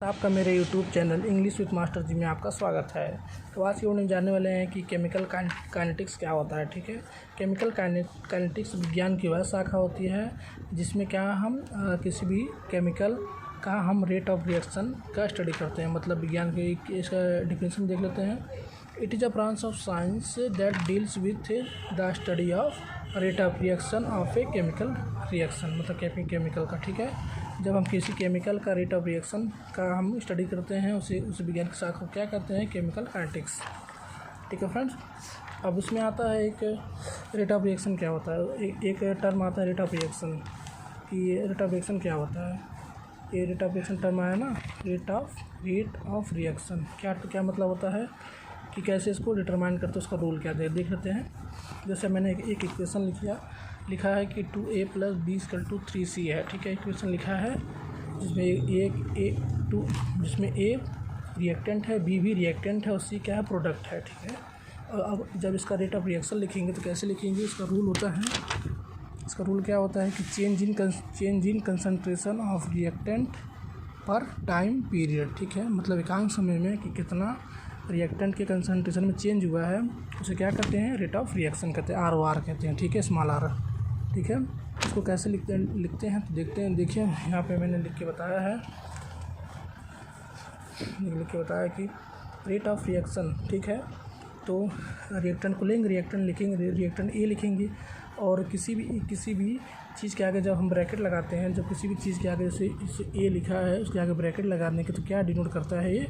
आपका मेरे YouTube channel English with master ji में आपका स्वागत है। तो आज की वीडियो में जानने वाले हैं कि केमिकल काइनेटिक्स क्या होता है। ठीक है, केमिकल काइनेटिक्स विज्ञान की वह शाखा होती है जिसमें क्या हम किसी भी केमिकल का हम रेट ऑफ रिएक्शन का स्टडी करते हैं। मतलब विज्ञान के इसका डिफिनेशन देख लेते हैं। It is a branch of science that deals with the study of rate of reaction of a chemical reaction, मतलब केमिकल का। ठीक है, जब हम किसी केमिकल का रेट ऑफ रिएक्शन का हम स्टडी करते हैं उस विज्ञान की शाखा को क्या कहते हैं, केमिकल काइनेटिक्स। ठीक है फ्रेंड्स, अब उसमें आता है एक रेट ऑफ रिएक्शन क्या होता है। एक टर्म आता है रेट ऑफ रिएक्शन कि रेट ऑफ रिएक्शन क्या होता है। ये रेट ऑफ रिएक्शन टर्म आया ना, रेट ऑफ रिएक्शन क्या मतलब होता है कि कैसे इसको डिटरमाइन करते हैं, उसका रूल क्या है देख लेते हैं। जैसे मैंने एक इक्वेशन लिखा है कि 2a + b = 3c है। ठीक है, इक्वेशन लिखा है जिसमें a रिएक्टेंट है, b भी रिएक्टेंट है और c क्या है, प्रोडक्ट है। ठीक है, और अब जब इसका रेट ऑफ रिएक्शन लिखेंगे तो कैसे लिखेंगे, इसका रूल क्या होता है कि change in concentration of reactant पर टाइम पीरियड। ठीक है, मतलब एकांक समय में कि कितना रिएक्टेंट के कंसंट्रेशन में चेंज हुआ है उसे क्या कहते हैं, रेट ऑफ रिएक्शन कहते हैं, ROR कहते हैं। ठीक है, स्मॉल r। ठीक है, इसको कैसे लिखते हैं तो देखते हैं। देखिए यहाँ पे मैंने लिख के बताया कि रेट ऑफ रिएक्शन। ठीक है, तो रिएक्टेंट को लेंगे, रिएक्टेंट ए लिखेंगे और किसी भी चीज़ के आगे जब हम ब्रैकेट लगाते हैं, जब किसी भी चीज़ के आगे जैसे ए लिखा है उसके आगे ब्रैकेट लगाने के तो क्या डिनोट करता है, ये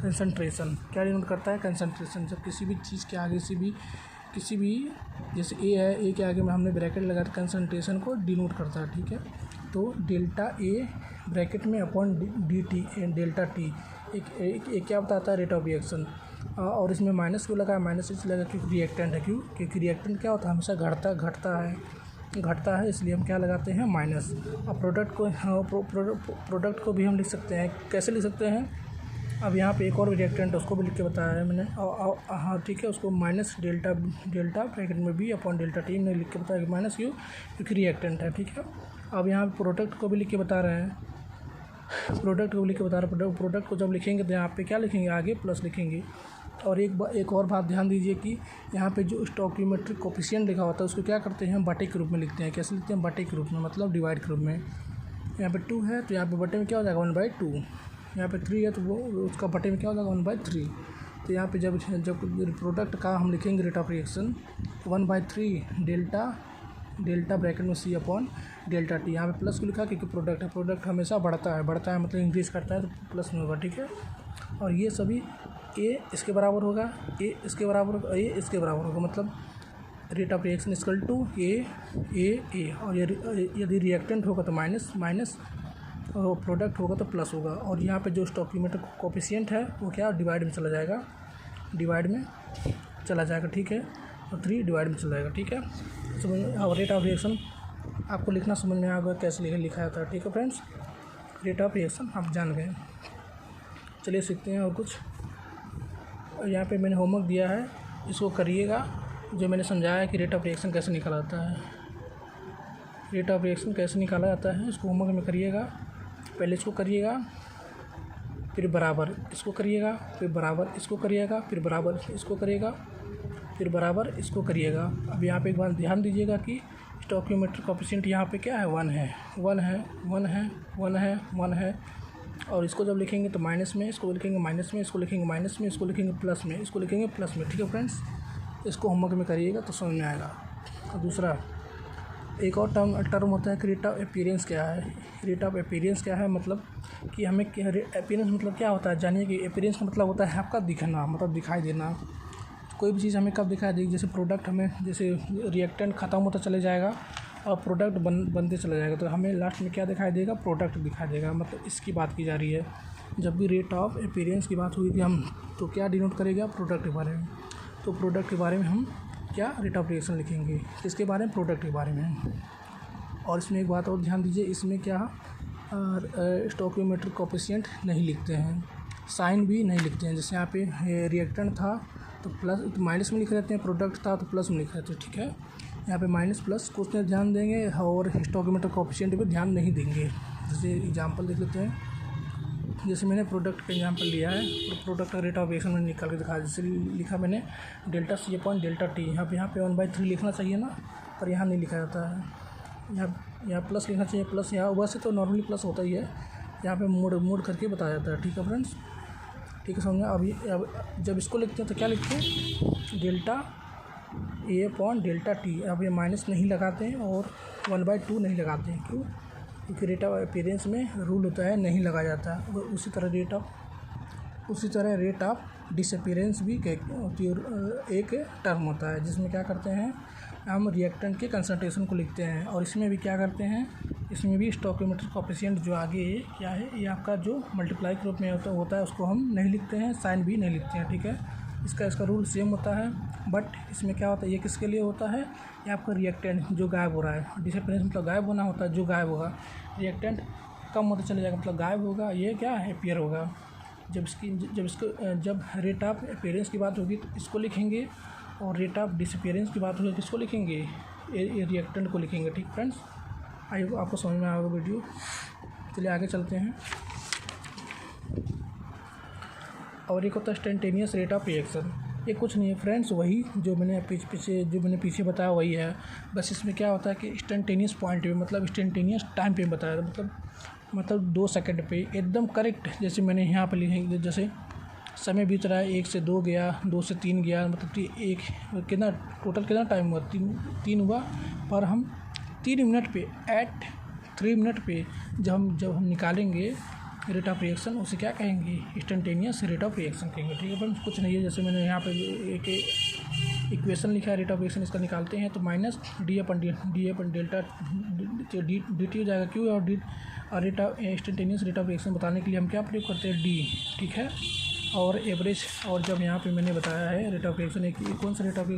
कंसंट्रेशन। क्या डिनोट करता है, कंसंट्रेशन। जब किसी भी चीज़ के आगे किसी भी जैसे ए है, ए के आगे में हमने ब्रैकेट लगा तो कंसंट्रेशन को डिनोट करता है। ठीक है, तो डेल्टा ए ब्रैकेट में अपॉन dt डेल्टा टी एक क्या बताता है, रेट ऑफ रिएक्शन। और इसमें माइनस क्यों लगा है, माइनस इसलिए लगा क्योंकि रिएक्टेंट है। क्यों, क्योंकि रिएक्टेंट क्या होता है, हमेशा घटता है, इसलिए हम क्या लगाते हैं, माइनस। और प्रोडक्ट को भी हम लिख सकते हैं। कैसे लिख सकते हैं, अब यहाँ पे एक और रिएक्टेंट है उसको भी लिख के बताया है मैंने। हाँ ठीक है, उसको माइनस डेल्टा ब्रैकेट में भी अपॉन डेल्टा टी में लिख के बताया कि माइनस क्योंकि रिएक्टेंट है। ठीक है, अब यहाँ प्रोडक्ट को भी लिख के बता रहे हैं, प्रोडक्ट को जब लिखेंगे तो यहाँ पे क्या लिखेंगे, आगे प्लस लिखेंगे। और एक और बात ध्यान दीजिए कि यहाँ पे जो स्टोइकियोमेट्रिक कोफिशिएंट लिखा होता है उसको क्या करते हैं, बटे के रूप में लिखते हैं। कैसे लिखते हैं, बटे के रूप में, मतलब डिवाइड के रूप में। यहाँ पे 2 है तो यहाँ पे बटे में क्या हो जाएगा, 1/2। यहाँ पे 3 है तो वो उसका बटे में क्या हो जाएगा, 1/3। तो यहाँ पे जब प्रोडक्ट का हम लिखेंगे rate of reaction 1/3 delta bracket में c अपॉन डेल्टा टी। यहाँ पे प्लस को लिखा क्योंकि प्रोडक्ट हमेशा बढ़ता है मतलब इंक्रीज़ करता है तो प्लस में होगा। ठीक है, और ये सभी ए इसके बराबर होगा, ए इसके बराबर होगा, मतलब rate of reaction equal to A. और यदि रिएक्टेंट होगा तो माइनस और प्रोडक्ट होगा तो प्लस होगा। और यहाँ पे जो स्टोइकियोमेट्रिक कोफिशिएंट है वो क्या, डिवाइड में चला जाएगा। ठीक है, और 3 डिवाइड में चला जाएगा। ठीक है, समझ में। और रेट ऑफ रिएक्शन आपको लिखना समझ में आ गया कैसे लिखा जाता है। ठीक है फ्रेंड्स, रेट ऑफ रिएक्शन आप जान गए। चलिए सीखते हैं और कुछ। यहाँ पे मैंने होमवर्क दिया है, इसको करिएगा। जो मैंने समझाया है कि रेट ऑफ रिएक्शन कैसे निकाला जाता है, इसको होमवर्क में करिएगा। पहले इसको करिएगा, फिर बराबर इसको करिएगा, फिर बराबर इसको करिएगा, फिर बराबर इसको करिएगा, फिर बराबर इसको करिएगा। अब यहाँ पे एक बार ध्यान दीजिएगा कि स्टोइकियोमेट्रिक कोफिशिएंट यहाँ पे क्या है, 1 है। और इसको जब लिखेंगे तो माइनस में, इसको लिखेंगे माइनस में, इसको लिखेंगे माइनस में, इसको लिखेंगे प्लस में, इसको लिखेंगे प्लस में। ठीक है फ्रेंड्स, इसको होमवर्क में करिएगा तो समझ में आएगा। और दूसरा एक और टर्म होता है कि रेट ऑफ अपीयरेंस क्या है। रेट ऑफ अपीयरेंस क्या है, मतलब कि हमें अपीयरेंस मतलब क्या होता है, जानिए कि अपीयरेंस का मतलब होता है आपका दिखना, मतलब दिखाई देना। कोई भी चीज़ हमें कब दिखाई देगी, जैसे प्रोडक्ट हमें, जैसे रिएक्टेंट ख़त्म होता चले जाएगा और प्रोडक्ट बनते चला जाएगा तो हमें लास्ट में क्या दिखाई देगा, प्रोडक्ट दिखाई देगा। मतलब इसकी बात की जा रही है। जब भी रेट ऑफ अपीयरेंस की बात हुई कि हम तो क्या डिनोट करेगा, प्रोडक्ट के बारे में। तो प्रोडक्ट के बारे में हम क्या रेट ऑफ रिएक्शन लिखेंगे, किसके बारे में, प्रोडक्ट के बारे में। और इसमें एक बात और ध्यान दीजिए, इसमें क्या स्टोइकियोमेट्रिक कोफिशिएंट नहीं लिखते हैं, साइन भी नहीं लिखते हैं। जैसे यहाँ पे रिएक्टेंट था तो प्लस तो माइनस में लिख रहते हैं, प्रोडक्ट था तो प्लस में लिख रहते हैं। ठीक है, यहाँ पे माइनस प्लस को उसमें ध्यान देंगे और स्टोइकियोमेट्रिक कोफिशिएंट पे ध्यान नहीं देंगे। जैसे एग्जांपल देख लेते हैं। जैसे मैंने प्रोडक्ट का एग्जांपल लिया है, तो प्रोडक्ट का रेट ऑफ रिएक्शन मैंने निकाल के दिखाया। जैसे लिखा मैंने delta C upon delta T। यहाँ पे 1/3 लिखना चाहिए ना, पर यहाँ नहीं लिखा जाता है। यहाँ प्लस लिखना चाहिए, प्लस यहाँ वैसे तो नॉर्मली प्लस होता ही है, यहाँ पे मोड़ करके बताया जाता है। ठीक है फ्रेंड्स, ठीक है समझा। अब जब इसको लिखते हैं तो क्या लिखते हैं, delta A upon delta T। अब ये माइनस नहीं लगाते हैं और 1/2 नहीं लगाते हैं, क्यों? क्योंकि रेट ऑफ अपीयरेंस में रूल होता है नहीं लगाया जाता। और उसी तरह रेट ऑफ डिसअपीयरेंस भी एक टर्म होता है, जिसमें क्या करते हैं, हम रिएक्टेंट के कंसंट्रेशन को लिखते हैं। और इसमें भी क्या करते हैं, इसमें भी स्टोइकोमेट्रिक कोएफिशिएंट जो आगे क्या है, ये आपका जो मल्टीप्लाई के रूप में होता है, उसको हम नहीं लिखते हैं, साइन भी नहीं लिखते हैं। ठीक है, इसका रूल सेम होता है, बट इसमें क्या होता है, ये किसके लिए होता है, ये आपका रिएक्टेंट जो गायब हो रहा है। डिसअपीयरेंस मतलब गायब होना होता है, जो गायब होगा। रिएक्टेंट कम होता चले जाएगा, मतलब गायब होगा, ये क्या है, अपीयर होगा। जब रेट ऑफ अपीयरेंस की बात होगी तो इसको लिखेंगे, और रेट ऑफ डिसअपीयरेंस की बात होगी तो किसको लिखेंगे, ये रिएक्टेंट को लिखेंगे। ठीक फ्रेंड्स, आई होप आपको समझ में आएगा वीडियो। चलिए आगे चलते हैं। और एक होता है इंस्टेंटेनियस रेट ऑफ रिएक्शन। ये कुछ नहीं है फ्रेंड्स, वही जो मैंने पीछे बताया वही है, बस इसमें क्या होता है कि इंस्टेंटेनियस पॉइंट पे, मतलब इंस्टेंटेनियस टाइम पे बताया था, मतलब 2 सेकंड पे एकदम करेक्ट। जैसे मैंने यहाँ पर लिखे, जैसे समय बीत रहा है, 1 से 2 गया, 2 से 3 गया, मतलब एक कितना टोटल कितना टाइम हुआ, 3 हुआ। पर हम 3 मिनट पे एट 3 मिनट पे जब हम निकालेंगे रेट ऑफ रिएक्शन, उसे क्या कहेंगे, इंस्टेंटेनियस रेट ऑफ रिएक्शन कहेंगे। ठीक है फ्रेंड्स, कुछ नहीं है। जैसे मैंने यहाँ पे एक इक्वेशन लिखा है रेट ऑफ रिएक्शन, इसका निकालते हैं तो माइनस डी अपन डेल्टा dt हो जाएगा, क्यों? और rate of instantaneous rate of reaction बताने के लिए हम क्या प्रयोग करते हैं, डी। ठीक है, और एवरेज। और जब यहाँ पे मैंने बताया है रेट ऑफ रिएक्शन, एक कौन सा रेट ऑफ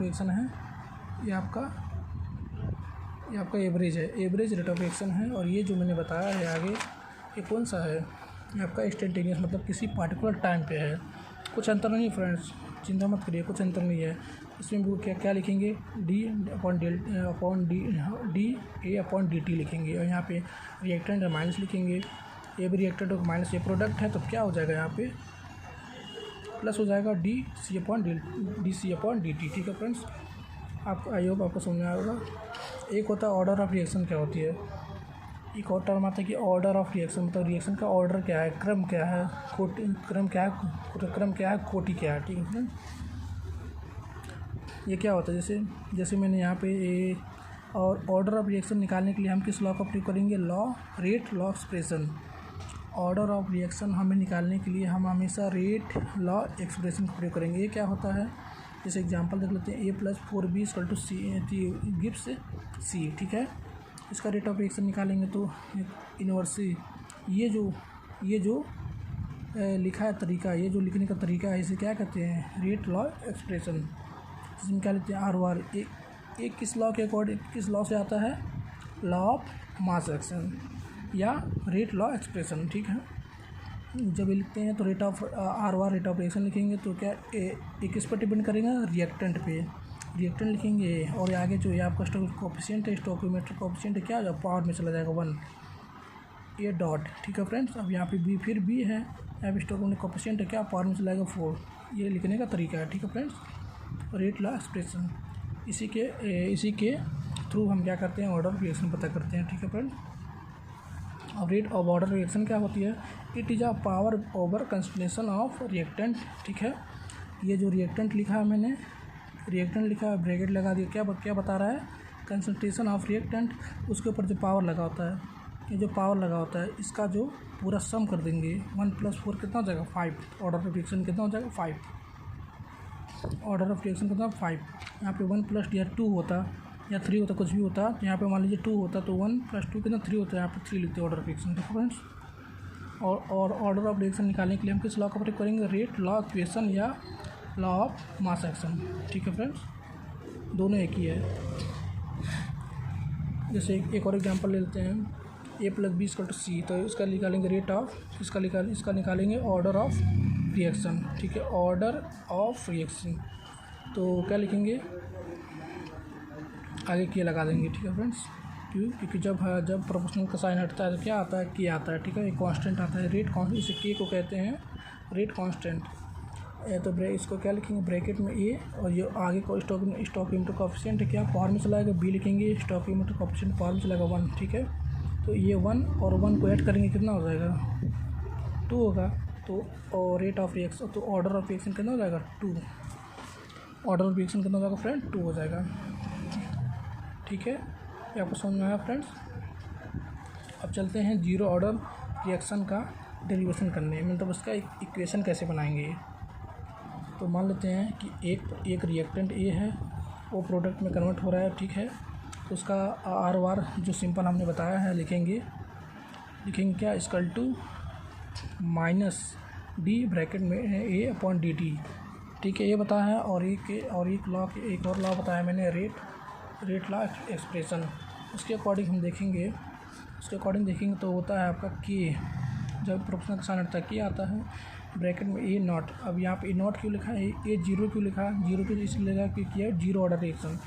रिएक्शन है, ये आपका एवरेज है, एवरेज रेट ऑफ रिएक्शन है। और ये जो मैंने बताया है आगे, ये कौन सा है, ये आपका इंस्टेंटेनियस, मतलब किसी पार्टिकुलर टाइम पे है। कुछ अंतर नहीं फ्रेंड्स, चिंता मत करिए, कुछ अंतर नहीं है। इसमें भी क्या लिखेंगे, डी ए अपॉन dt लिखेंगे। और यहाँ पे रिएक्टेंट है माइनस लिखेंगे, ये भी रिएक्टेंट और माइनस, ये प्रोडक्ट है, तो क्या हो जाएगा, यहाँ पे प्लस हो जाएगा डी सी अपॉन dt। ठीक है फ्रेंड्स, आपको आई होप आपको समझ में आएगा। एक होता है ऑर्डर ऑफ रिएक्शन, क्या होती है, एक और टर्म आता है कि ऑर्डर ऑफ रिएक्शन, मतलब रिएक्शन का ऑर्डर क्या है, क्रम क्या है, क्रम क्या है, कोटि क्या है। ठीक है फ्रेंड, ये क्या होता है, जैसे मैंने यहाँ पे और ऑर्डर ऑफ रिएक्शन निकालने के लिए हम किस लॉ का प्रयोग करेंगे, law expression. Order of reaction हमें निकालने के लिए हम हमेशा रेट लॉ एक्सप्रेशन का प्रयोग करेंगे। ये क्या होता है, जैसे एग्जांपल देख लेते हैं, A+4B = C गिव्स C। ठीक है, इसका रेट ऑफ रिएक्शन निकालेंगे तो इनवर्सली ये जो लिखा है तरीका, ये जो लिखने का तरीका है, इसे क्या कहते हैं, रेट लॉ एक्सप्रेशन। जिसमें क्या लेते हैं, R एक किस लॉ के अकॉर्डिंग, किस लॉ से आता है, लॉ ऑफ मास एक्शन या रेट लॉ एक्सप्रेशन। ठीक है, जब ये लिखते हैं तो rate of rate of reaction लिखेंगे तो क्या किस पर डिपेंड करेगा, रिएक्टेंट पे, रिएक्टेंट लिखेंगे। और आगे जो ये आपका कोएफिशिएंट है, स्टोइकोमेट्रिक कोएफिशिएंट है, क्या हो जाएगा, पावर में चला जाएगा 1, ये डॉट। ठीक है फ्रेंड्स, अब यहाँ पे बी है, यहाँ पे स्टोइकोमेट्रिक कोएफिशिएंट है, क्या पावर में चला जाएगा 4। ये लिखने का तरीका है। ठीक है फ्रेंड्स, रेट लॉ एक्सप्रेशन, इसी के थ्रू हम क्या करते हैं, ऑर्डर रिएक्शन पता करते हैं। ठीक है फ्रेंड्स, अब रेट ऑफ ऑर्डर रिएक्शन क्या होती है, it is a power over concentration of reactant. ठीक है, ये जो रिएक्टेंट लिखा है मैंने, रिएक्टेंट लिखा है, ब्रैकेट लगा दिया, क्या बता रहा है, कंसंट्रेशन ऑफ रिएक्टेंट, उसके ऊपर जो पावर लगा होता है, ये जो पावर लगा होता है, इसका जो पूरा सम कर देंगे, 1 + 4 कितना हो जाएगा, 5। ऑर्डर ऑफ रिएक्शन कितना हो जाएगा, 5। ऑर्डर ऑफ रिएक्शन कितना, 5। यहाँ पे 1 + या 2 होता या 3 होता, कुछ भी होता, तो यहाँ पे मान लीजिए 2 होता, तो 1 + 2 कितना, 3 होता है, यहाँ पे 3 लिखते हैं ऑर्डर ऑफ रिएक्शन। ठीक है फ्रेंड्स, और ऑर्डर ऑफ रिएक्शन निकालने के लिए हम किस लॉ का प्रयोग करेंगे, रेट लॉ इक्वेशन या लॉ ऑफ मास एक्शन। ठीक है फ्रेंड्स, दोनों एक ही है। जैसे एक और एग्जांपल ले लेते हैं, A+B = C, तो इसका निकालेंगे रेट ऑफ, इसका निकालेंगे ऑर्डर ऑफ रिएक्शन। ठीक है, ऑर्डर ऑफ रिएक्शन, तो क्या लिखेंगे, आगे किए लगा देंगे। ठीक है फ्रेंड्स, क्यों? क्योंकि जब प्रोपोर्शनल का साइन हटता है तो क्या आता है? के आता है, ठीक है। एक कांस्टेंट आता है रेट कांस्टेंट, इसे के को कहते हैं रेट कांस्टेंट। तो इसको क्या लिखेंगे? ब्रैकेट में ए, और ये आगे को स्टोइकोमेट्रिक कोएफिशिएंट क्या पावर में चला जाएगा? बी लिखेंगे। स्टोइकोमेट्रिक कोएफिशिएंट पावर में चलाएगा 1, ठीक है। तो ये 1 और 1 को ऐड करेंगे, कितना हो जाएगा? 2 होगा। तो और रेट ऑफ रिएक्शन, तो ऑर्डर ऑफ रिएक्शन कितना हो जाएगा? 2। ऑर्डर ऑफ रिएक्शन कितना हो जाएगा फ्रेंड? 2 हो जाएगा, ठीक है। ये आपको समझ में आया फ्रेंड्स? अब चलते हैं जीरो ऑर्डर रिएक्शन का डेरिवेशन करने, मतलब उसका इक्वेशन कैसे बनाएंगे। तो मान लेते हैं कि एक रिएक्टेंट ए है, वो प्रोडक्ट में कन्वर्ट हो रहा है, ठीक है। तो उसका आर वार जो सिंपल हमने बताया है लिखेंगे क्या? Equal to minus D bracket में ए अपॉन डी टी, ठीक है। ये बताया है। और एक और लॉ बताया मैंने, रेट लॉ एक्सप्रेशन। उसके अकॉर्डिंग हम देखेंगे, तो होता है आपका के, जब प्रोपोर्शनल का साइन हटता है के आता है ब्रैकेट में ए नॉट। अब यहाँ पे ए नॉट क्यों लिखा है? ए जीरो क्यों लिखा है? जीरो क्यों इसलिए लिखा क्योंकि है zero order reaction.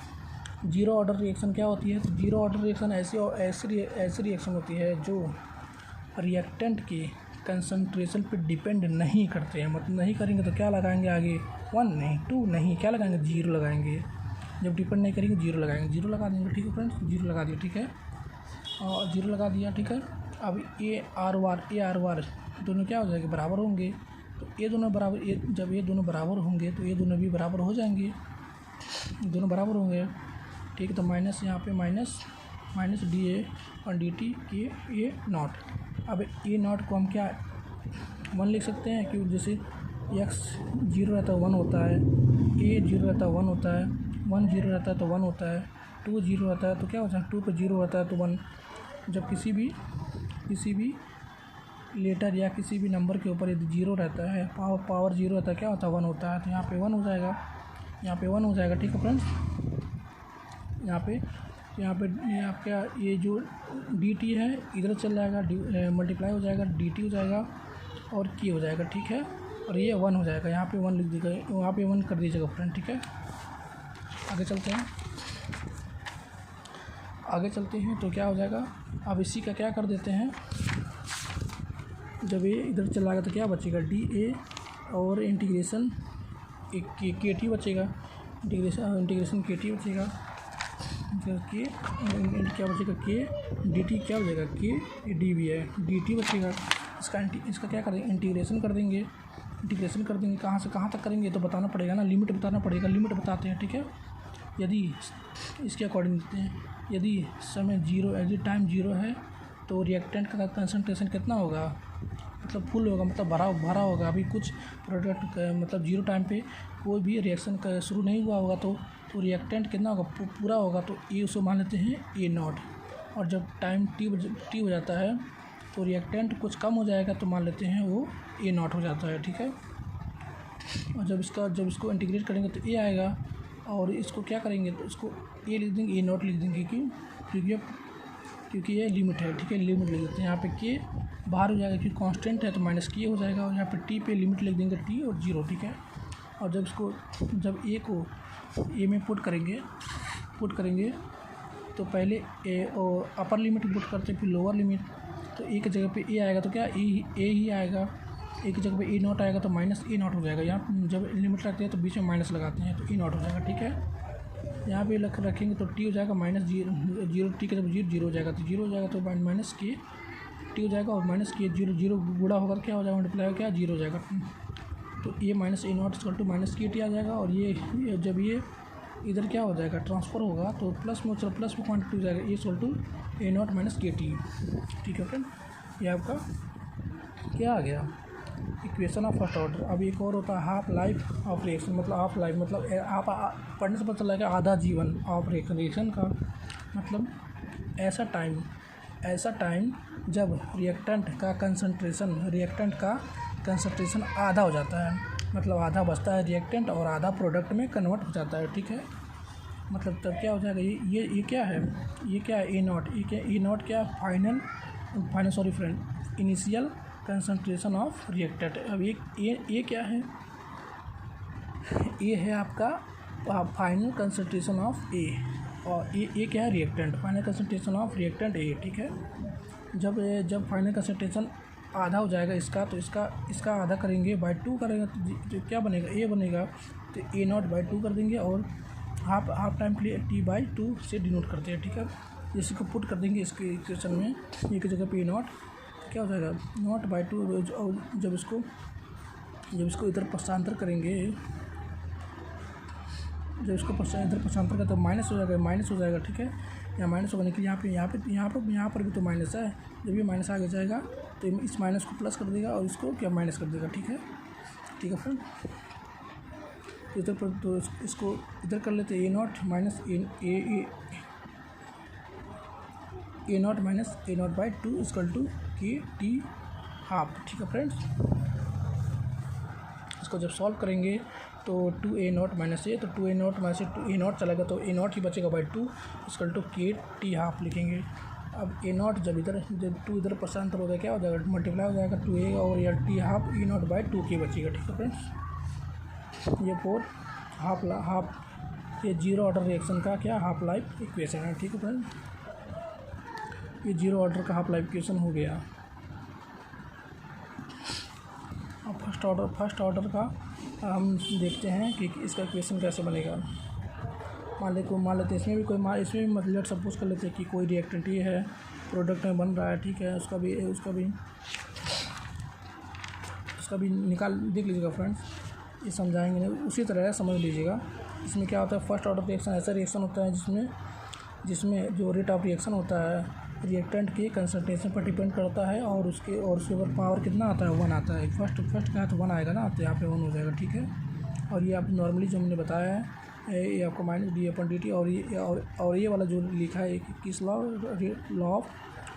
Zero order reaction क्या होती है? तो जीरो ऑर्डर रिएक्शन ऐसी रिएक्शन होती है जो रिएक्टेंट की कंसंट्रेशन पे डिपेंड नहीं करते हैं। मतलब नहीं करेंगे तो क्या लगाएंगे आगे? 1 नहीं, 2 नहीं, क्या लगाएंगे? 0 लगाएंगे। जब डिपेंड नहीं करेंगे 0 लगाएंगे, 0 लगा देंगे, ठीक है फ्रेंड्स। 0 लगा दिया, ठीक है। और 0 लगा दिया, ठीक है। अब ए आर वार दोनों क्या हो जाएंगे? बराबर होंगे। तो ये दोनों बराबर, जब ये दोनों बराबर होंगे तो ये दोनों भी बराबर हो जाएंगे, दोनों बराबर होंगे, ठीक है। तो माइनस यहाँ पे माइनस डी ए और डी टी के ए नॉट। अब ए नॉट को हम क्या 1 लिख सकते हैं? क्यों? जैसे एक्स 0 रहता है 1 होता है, ए 0 रहता है 1 होता है, 1 0 रहता है तो 1 होता है, 2 0 रहता है तो क्या होता है? 2 पे 0 होता है तो 1। जब किसी भी लेटर या किसी भी नंबर के ऊपर यदि 0 रहता है, पावर 0 रहता है, क्या होता है? 1 होता है। तो यहाँ पे 1 हो जाएगा, यहाँ पे 1 हो जाएगा, ठीक है फ्रेंड्स। यहाँ पे आपका ये जो डी टी है इधर चल जाएगा, मल्टीप्लाई हो जाएगा, डी टी हो जाएगा और के हो जाएगा, ठीक है। और ये 1 हो जाएगा, यहाँ पे 1 लिख दीजिएगा, वहाँ पे 1 कर दीजिएगा फ्रेंड, ठीक है। आगे चलते हैं तो क्या हो जाएगा? अब इसी का क्या कर देते हैं, जब ये इधर चला गया तो क्या बचेगा? डी ए और इंटीग्रेशन के टी बचेगा, इंटीग्रेशन के टी बचेगा, के क्या बचेगा? के डी टी क्या बचेगा? के डी भी है, डी टी बचेगा। इसका क्या करेंगे? इंटीग्रेशन कर देंगे। कहाँ से कहाँ तक करेंगे तो बताना पड़ेगा ना, लिमिट बताना पड़ेगा। लिमिट बताते हैं, ठीक है। यदि इसके अकॉर्डिंग देते हैं, यदि समय 0 यदि टाइम 0 है तो रिएक्टेंट का कंसंट्रेशन कितना होगा? मतलब फुल होगा, मतलब भरा होगा। अभी कुछ प्रोडक्ट मतलब 0 टाइम पे कोई भी रिएक्शन का शुरू नहीं हुआ होगा तो रिएक्टेंट कितना होगा? पूरा होगा। तो ये उसको मान लेते हैं ए नॉट। और जब टाइम टी हो जाता है तो रिएक्टेंट कुछ कम हो जाएगा तो मान लेते हैं वो ए नॉट हो जाता है, ठीक है। और जब इसको इंटीग्रेट करेंगे तो ए आएगा, और इसको क्या करेंगे तो इसको ए लिख देंगे, ए नॉट लिख देंगे, क्योंकि ये लिमिट है, ठीक है। लिमिट लिख देते हैं। यहाँ पे के बाहर हो जाएगा क्योंकि कांस्टेंट है तो माइनस के हो जाएगा, और यहाँ पे टी पे लिमिट लिख देंगे टी और 0, ठीक है। और जब ए को ए में पुट करेंगे तो पहले ए और अपर लिमिट पुट करते हैं, फिर लोअर लिमिट। तो ए की जगह पे ए आएगा तो क्या ए ही आएगा, ए की जगह पे ए नॉट आएगा तो माइनस ए नॉट हो जाएगा। यहाँ जब लिमिट रखते हैं तो बीच में माइनस लगाते हैं तो ए नॉट हो जाएगा, ठीक है। यहाँ पे रखेंगे तो टी हो जाएगा माइनस 0, टी के जब 0 हो जाएगा तो 0 हो जाएगा, तो माइनस के टी हो जाएगा, और माइनस के 0 गुणा होकर क्या हो जाएगा? मल्टीप्लाई हो क्या? 0 हो जाएगा। तो ये minus A not equal to minus के टी आ जाएगा। और ये जब ये इधर क्या हो जाएगा? ट्रांसफ़र होगा तो प्लस में क्वान्टिटी हो जाएगा, A equal to A not minus के टी, ठीक है फ्रेंड। ये आपका क्या आ गया? Equation of first order. अब एक और होता है हाफ लाइफ ऑफ रिएक्शन, मतलब हाफ लाइफ मतलब आप पढ़ने से पता चला कि आधा जीवन ऑफ रिएक्शन का मतलब ऐसा टाइम जब रिएक्टेंट का कंसंट्रेशन आधा हो जाता है, मतलब आधा बचता है रिएक्टेंट और आधा प्रोडक्ट में कन्वर्ट हो जाता है, ठीक है। मतलब तब क्या हो जाएगा? ये क्या है? ए नॉट। ए नॉट क्या? Final sorry friend, initial concentration of reactant. अब ये क्या है? ये है आपका फाइनल कंसंट्रेशन ऑफ ए, और ये क्या है, reactant, final concentration of reactant A, ठीक है। जब फाइनल कंसंट्रेशन आधा हो जाएगा इसका, तो इसका आधा करेंगे बाई 2 करेंगे, तो क्या बनेगा, ए बनेगा, तो A0/2 कर देंगे और हाफ टाइम के लिए T/2 से डिनोट करते हैं, ठीक है। इसी को पुट कर देंगे इसके इक्वेशन में, ए की जगह पे A0 क्या हो जाएगा 0/2, और जब इसको इधर पक्षांतर करेंगे, जब इसको इधर पक्षांतर का तो माइनस हो जाएगा, ठीक है। यहाँ माइनस होने के लिए यहाँ पर भी तो माइनस है, जब ये माइनस आगे जाएगा तो इस माइनस को प्लस कर देगा और इसको क्या माइनस कर देगा, ठीक है फ्रेंड। इधर पर तो इसको इधर कर लेते हैं, A0 minus A0/2 equal to KT half, ठीक है फ्रेंड्स। इसको जब सॉल्व करेंगे तो 2A0 माइनस ए, तो 2A0 माइनस A0 चलेगा तो A0 ही बचेगा by 2 equal to KT half लिखेंगे। अब A0 जब 2 इधर पक्षांतर हो गया, क्या हो जाएगा, मल्टीप्लाई हो जाएगा 2A और या T हाफ A0/2 के बचेगा, ठीक है फ्रेंड्स। ये 4 हाफ ये जीरो ऑर्डर रिएक्शन का क्या हाफ लाइफ इक्वेशन है, ठीक है फ्रेंड। ये जीरो ऑर्डर का हाफ लाइफ इक्वेशन हो गया। अब फर्स्ट ऑर्डर का हम देखते हैं कि इसका इक्वेशन कैसे बनेगा। मान लेते हैं इसमें भी मतलब सपोज कर लेते हैं कि कोई रिएक्टेंट ये है, प्रोडक्ट में बन रहा है, ठीक है। उसका भी निकाल देख लीजिएगा फ्रेंड्स, ये समझाएंगे, उसी तरह समझ लीजिएगा। इसमें क्या होता है, फर्स्ट ऑर्डर रिएक्शन ऐसा रिएक्शन होता है जिसमें जो रेट ऑफ रिएक्शन होता है रिएक्टेंट के कंसंट्रेशन पर डिपेंड करता है, और उसके ऊपर पावर कितना आता है, 1 आता है। फर्स्ट का है तो 1 आएगा ना, तो यहाँ पे 1 हो जाएगा, ठीक है। और ये आप नॉर्मली जो हमने बताया है ये आपको -d/dt, और ये वाला जो लिखा है किस लॉ ऑफ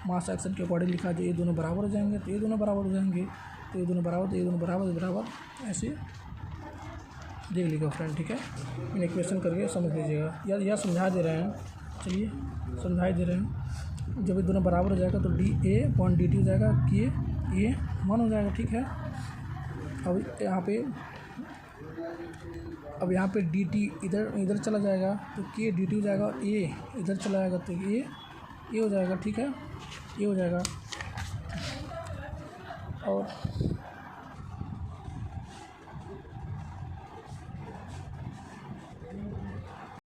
मास एक्शन के अकॉर्डिंग लिखा है, जो ये दोनों बराबर हो जाएंगे तो ये दोनों बराबर हो जाएंगे, तो ये दोनों बराबर ऐसे देख लीजिएगा फ्रेंड, ठीक है। इन इक्वेशन करके समझ लीजिएगा, या समझा दे रहे हैं, चलिए समझा ही दे रहे हैं। जब ये दोनों बराबर हो जाएगा तो dA/dt हो जाएगा, A1 हो जाएगा, ठीक है। अब यहाँ पे dt इधर चला जाएगा तो KDT हो जाएगा, और A इधर चला जाएगा तो A हो जाएगा, ठीक है, ये हो जाएगा। और